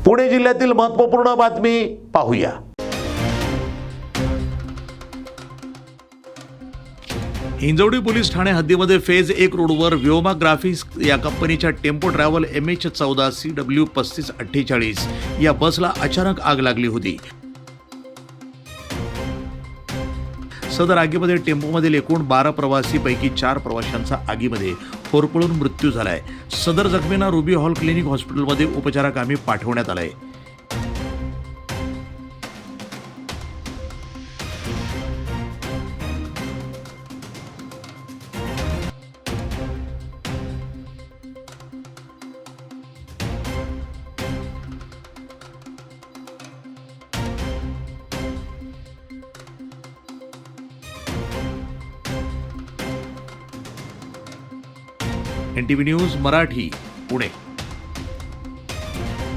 पुणे जिल्ह्यातील महत्त्वपूर्ण बातमी पाहूया। हिंजवडी पोलीस ठाणे हद्दीमध्ये फेज 1 रोडवर व्योमा ग्राफिक्स या कंपनीच्या टेम्पो ट्रॅव्हल MH14 CW 3548 या बसला अचानक आग लागली होती। सदर आगीमध्ये टेम्पोमधील एकूण 12 प्रवासीपैकी 4 प्रवाशांचा आगीमध्ये होरपळून मृत्यू झालाय। सदर जखमींना रुबी हॉल क्लिनिक हॉस्पिटलमध्ये उपचाराकामी पाठवण्यात आलंय। NTV news Marathi, Pune.